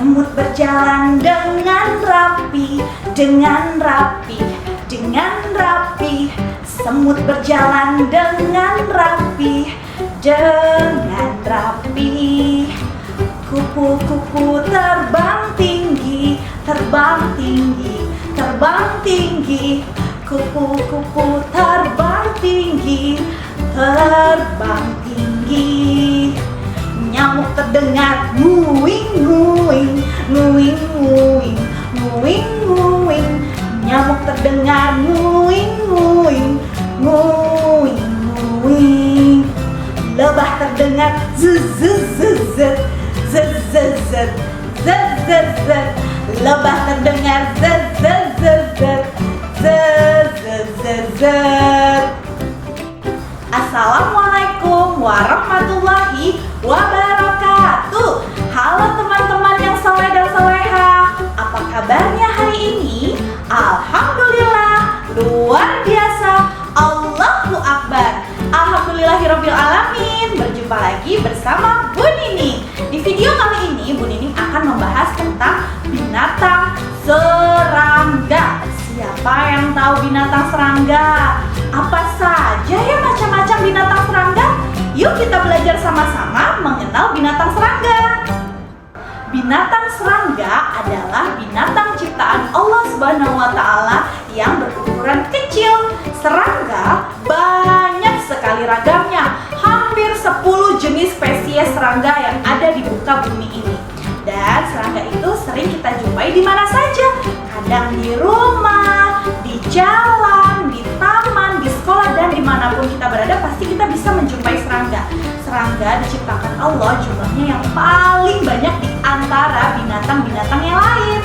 Semut berjalan dengan rapi, dengan rapi, dengan rapi. Semut berjalan dengan rapi, dengan rapi. Kupu-kupu terbang tinggi, terbang tinggi, terbang tinggi. Kupu-kupu terbang tinggi, terbang tinggi. Nyamuk terdengar nguing nguing, nguing nguing, nguing nguing. Nyamuk terdengar nguing nguing, nguing nguing. Lebah terdengar zzzz, zzzz, zzzz. Lebah terdengar zzzz, zzzz. Assalamualaikum warahmatullahi wabarakatuh. Halo teman-teman yang soleh dan soleha, apa kabarnya hari ini? Alhamdulillah, luar biasa. Allahu Akbar. Alhamdulillahirabbil alamin. Berjumpa lagi bersama Bu Nining. Di video kali ini Bu Nining akan membahas tentang binatang serangga. Siapa yang tahu binatang serangga? Apa saja ya macam-macam binatang serangga? Yuk kita belajar sama-sama mengenal binatang serangga. Binatang serangga adalah binatang ciptaan Allah Subhanahu wa Ta'ala yang berukuran kecil. Serangga banyak sekali ragamnya, hampir 10 jenis spesies serangga yang ada di muka bumi ini. Dan serangga itu sering kita jumpai di mana saja, kadang di rumah, di jalan, di taman, di sekolah, dan dimanapun kita berada pasti kita bisa menjumpai serangga. Serangga diciptakan Allah jumlahnya yang paling banyak di antara binatang-binatang yang lain.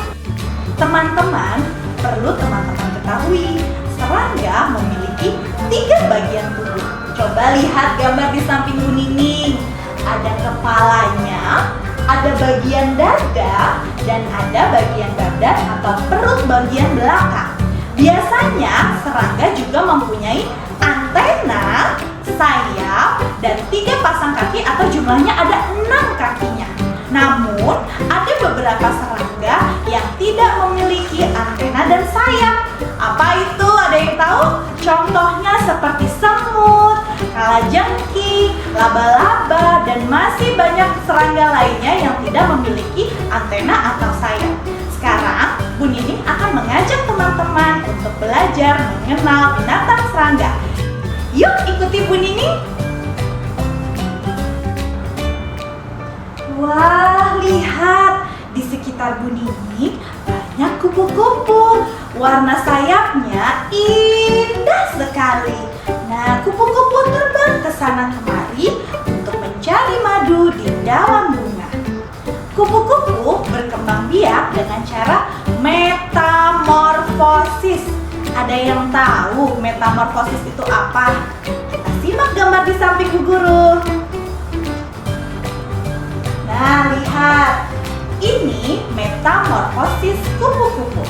Teman-teman, perlu teman-teman ketahui, serangga memiliki 3 bagian tubuh. Coba lihat gambar di samping Bu Nining. Ada kepalanya, ada bagian dada, dan ada bagian badan atau perut bagian belakang. Biasanya serangga juga mempunyai antena, sayap, dan 3 pasang kaki atau jumlahnya ada 6 kakinya. Namun ada beberapa serangga yang tidak memiliki antena dan sayap. Apa itu? Ada yang tahu? Contohnya seperti semut, kalajengking, laba-laba, dan masih banyak serangga lainnya yang tidak memiliki antena atau sayap. Sekarang Bu Nining akan mengajak teman-teman untuk belajar mengenal binatang serangga. Yuk ikuti Bu Nining. Wah, lihat di sekitar Bu Nining banyak kupu-kupu. Warna sayapnya indah sekali. Nah, kupu-kupu terbang ke sana kemari untuk mencari madu di dalam bunga. Kupu-kupu berkembang biak dengan cara metamorfosis. Ada yang tahu metamorfosis itu apa? Kita simak gambar di samping Bu Guru. Nah, lihat. Ini metamorfosis kupu-kupu.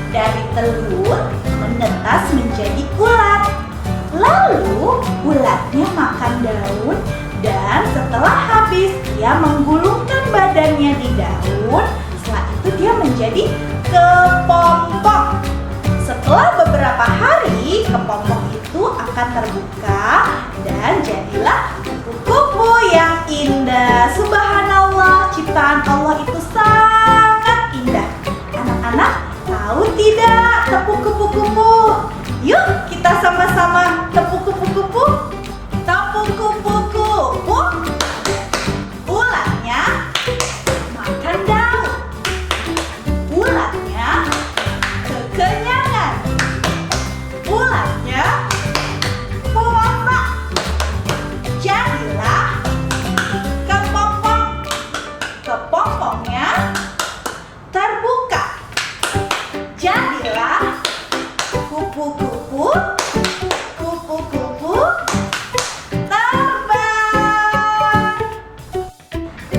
Dari telur menetas menjadi ulat. Lalu ulatnya makan daun dan setelah habis dia menggulungkan badannya di daun. Setelah itu dia menjadi kepompong. Setelah beberapa hari kepompong itu akan terbuka dan jadilah kupu-kupu yang indah. Subhanallah, ciptaan Allah itu sangat indah. Anak-anak tahu tidak tepuk kupu-kupu? Yuk kita sama-sama tepuk kupu-kupu. Tepuk kupu-kupu. Ulatnya makan daun. Ulatnya kekenyangan. Ulatnya puasa. Jadilah kepompong. Kepompongnya terbuka. Jadilah kupu-kupu. Kupu-kupu terbang.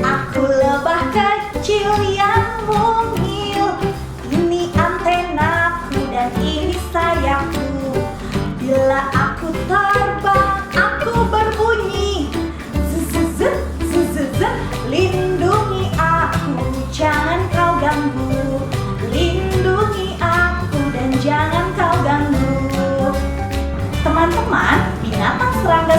Aku lebah kecil yang mungil. Ini antenaku dan ini sayapku. Bila aku terbang, aku berbunyi. Zzzz, zzzz, lindungi aku, jangan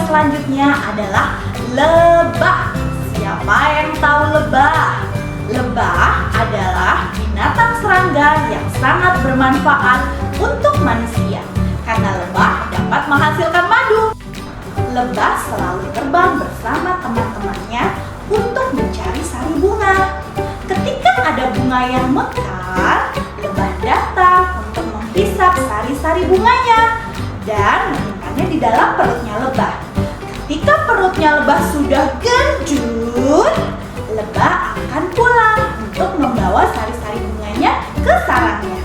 selanjutnya adalah lebah. Siapa yang tahu lebah? Lebah adalah binatang serangga yang sangat bermanfaat untuk manusia karena lebah dapat menghasilkan madu. Lebah selalu terbang bersama teman-temannya untuk mencari sari bunga. Ketika ada bunga yang mekar, lebah datang untuk menghisap sari-sari bunganya dan menyimpannya di dalam perutnya lebah. Ketika perutnya lebah sudah gendut, lebah akan pulang untuk membawa sari-sari bunganya ke sarangnya.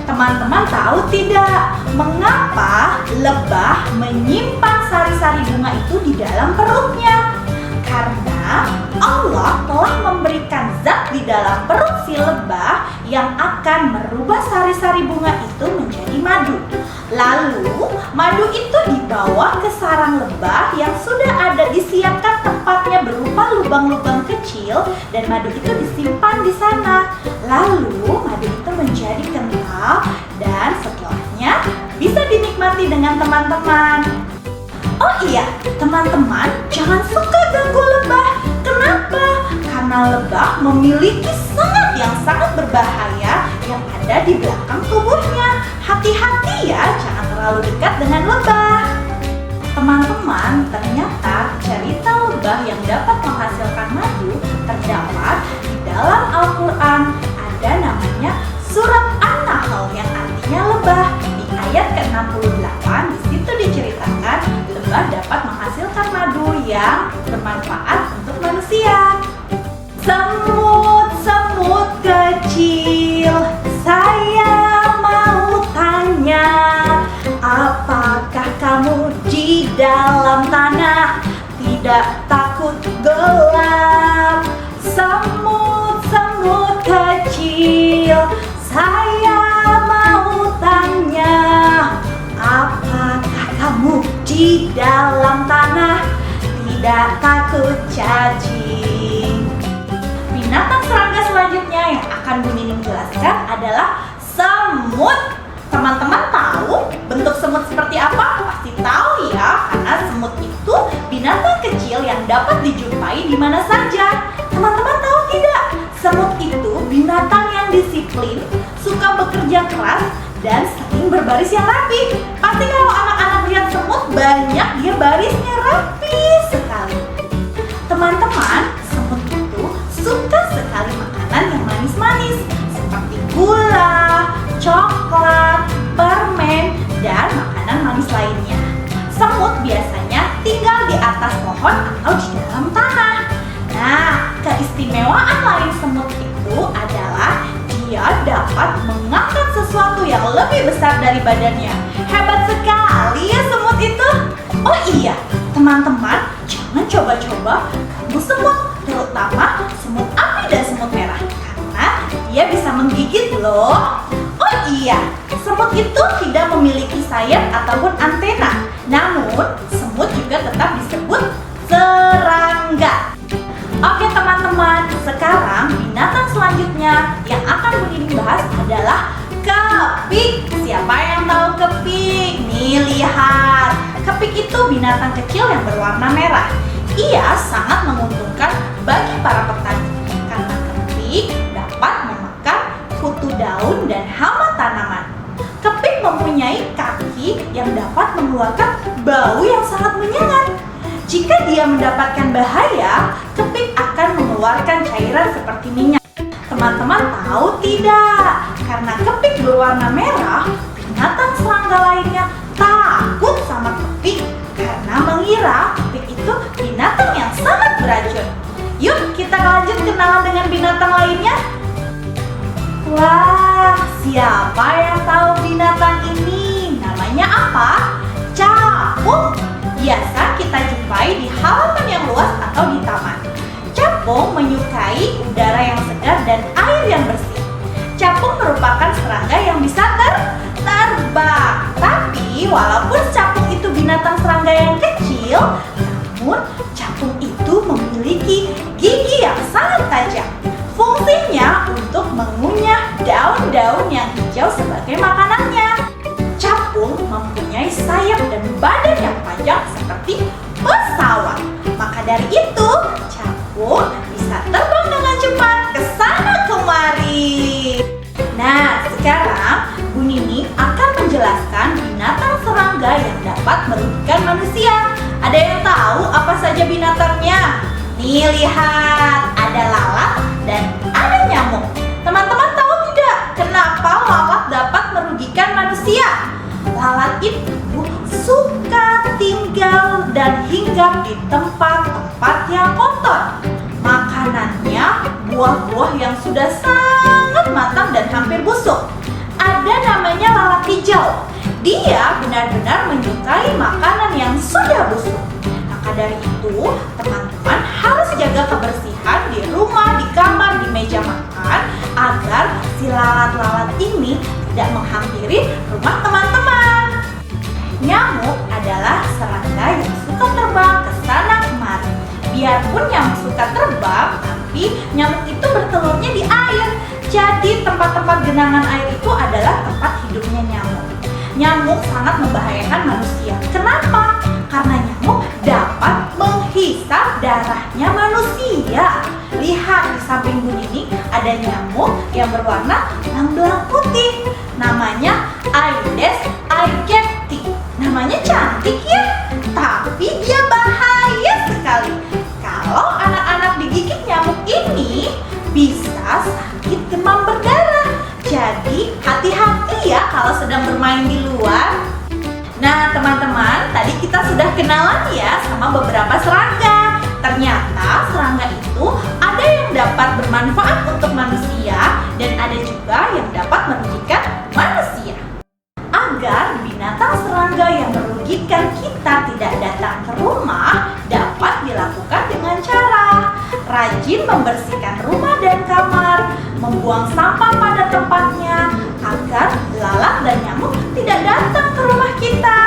Teman-teman tahu tidak mengapa lebah menyimpan sari-sari bunga itu di dalam perutnya? Karena Allah telah memberikan zat di dalam perut si lebah yang akan merubah sari-sari bunga itu menjadi madu. Lalu madu itu dibawa ke sarang lebah yang sudah ada disiapkan tempatnya berupa lubang-lubang kecil dan madu itu disimpan di sana. Lalu madu itu menjadi kental dan setelahnya bisa dinikmati dengan teman-teman. Oh iya, teman-teman jangan suka ganggu lebah. Kenapa? Karena lebah memiliki sangat berbahaya yang ada di belakang tubuhnya. Hati-hati ya, jangan terlalu dekat dengan lebah. Teman-teman, ternyata cerita lebah yang dapat menghasilkan madu terdapat di dalam Al-Quran. Ada namanya surat An-Nahl yang artinya lebah. Di ayat ke-68 di situ diceritakan lebah dapat menghasilkan madu yang bermanfaat untuk manusia. Semut-semut kecil, saya mau tanya, apakah kamu di dalam tanah tidak takut gelap? Semut-semut kecil, saya mau tanya, apakah kamu di dalam tanah tidak takut cacing? Binatang serangga selanjutnya yang akan Bu Nining jelaskan adalah semut. Teman-teman tahu bentuk semut seperti apa? Pasti tahu ya, karena semut itu binatang kecil yang dapat dijumpai di mana saja. Teman-teman tahu tidak? Semut itu binatang yang disiplin, suka bekerja keras, dan sering berbaris yang rapi. Pasti kalau anak-anak lihat semut, banyak dia barisnya rapi sekali. Teman-teman, semut itu suka sekali makanan yang manis-manis seperti gula, coklat, permen, dan makanan manis lainnya. Semut biasanya tinggal di atas pohon atau di dalam tanah. Nah, keistimewaan lain semut itu adalah dia dapat mengangkat sesuatu yang lebih besar dari badannya. Hebat sekali ya semut itu. Oh iya, teman-teman, jangan coba-coba ganggu semut, terutama semut api dan semut merah, karena dia bisa menggigit loh. Oh iya, semut itu tidak memiliki sayap ataupun antena, namun semut juga tetap disebut serangga. Oke teman-teman, sekarang binatang selanjutnya yang akan Bu Nining bahas adalah kepik. Siapa yang tahu kepik? Nih lihat, kepik itu binatang kecil yang berwarna merah. Ia sangat menguntungkan bagi para petani karena kepik dapat memakan kutu daun dan hama tanaman. Kepik mempunyai kaki yang dapat mengeluarkan bau yang sangat menyengat. Jika dia mendapatkan bahaya, kepik akan mengeluarkan cairan seperti minyak. Teman-teman tahu tidak? Karena kepik berwarna merah, binatang serangga lainnya takut sama kepik karena mengira kepik itu binatang yang sangat beracun. Yuk kita lanjut kenalan dengan binatang lainnya. Wah, siapa yang tahu binatang ini? Namanya apa? Capung. Biasa kita jumpai di halaman yang luas atau di taman. Capung menyukai udara yang segar dan air yang bersih. Capung merupakan serangga yang bisa terbang. Tapi walaupun capung itu binatang serangga yang kecil, namun capung itu memiliki gigi yang sangat tajam. Fungsinya untuk mengunyah daun-daun yang hijau sebagai makanannya. Capung mempunyai sayap dan badan yang panjang seperti Nih lihat, ada lalat dan ada nyamuk. Teman-teman tahu tidak kenapa lalat dapat merugikan manusia? Lalat itu suka tinggal dan hinggap di tempat-tempat yang kotor. Makanannya buah-buah yang sudah sangat matang dan hampir busuk. Ada namanya lalat hijau. Dia benar-benar menyukai makanan yang sudah busuk. Maka dari itu, teman-teman harus jaga kebersihan di rumah, di kamar, di meja makan agar si lalat-lalat ini tidak menghampiri rumah teman-teman. Nyamuk adalah serangga yang suka terbang ke sana kemari. Biarpun nyamuk suka terbang, tapi nyamuk itu bertelurnya di air. Jadi tempat-tempat genangan air itu adalah tempat hidupnya nyamuk. Nyamuk sangat membahayakan manusia. Kenapa? Karena nyamuk dapat menghisap darahnya manusia. Lihat di samping Bu Nining ada nyamuk yang berwarna belang-belang putih. Namanya Aedes aegypti. Namanya cantik ya, tapi dia bahaya sekali. Kalau anak-anak digigit nyamuk ini bisa sakit demam berdarah. Jadi hati-hati ya kalau sedang bermain di luar. Nah teman-teman, tadi kita sudah kenalan ya sama beberapa serangga. Ternyata serangga itu ada yang dapat bermanfaat untuk manusia dan ada juga yang dapat merugikan manusia. Agar binatang serangga yang merugikan kita tidak datang ke rumah, dapat dilakukan dengan cara rajin membersihkan rumah dan kamar, membuang sampah pada tempatnya agar lalat dan nyamuk tidak datang ke rumah kita.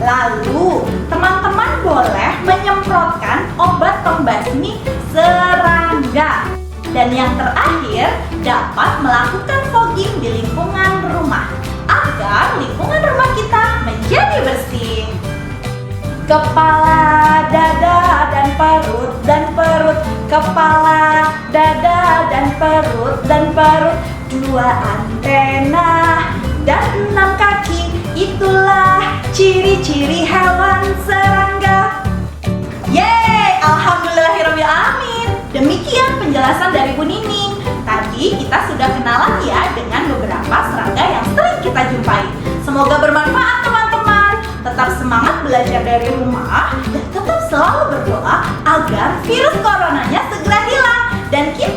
Lalu, teman-teman boleh menyemprotkan obat pembasmi serangga. Dan yang terakhir, dapat melakukan fogging di lingkungan rumah agar lingkungan rumah kita menjadi bersih. Kepala, dada, dan perut, kepala, dada, dan perut, 2 antena dan 6 kaki. Itulah ciri-ciri hewan serangga. Yeay, alhamdulillahirobbilalamin. Demikian penjelasan dari Bu Nining. Tadi kita sudah kenalan ya dengan beberapa serangga yang sering kita jumpai. Semoga bermanfaat teman-teman. Tetap semangat belajar dari rumah dan tetap selalu berdoa agar virus coronanya segera hilang dan kita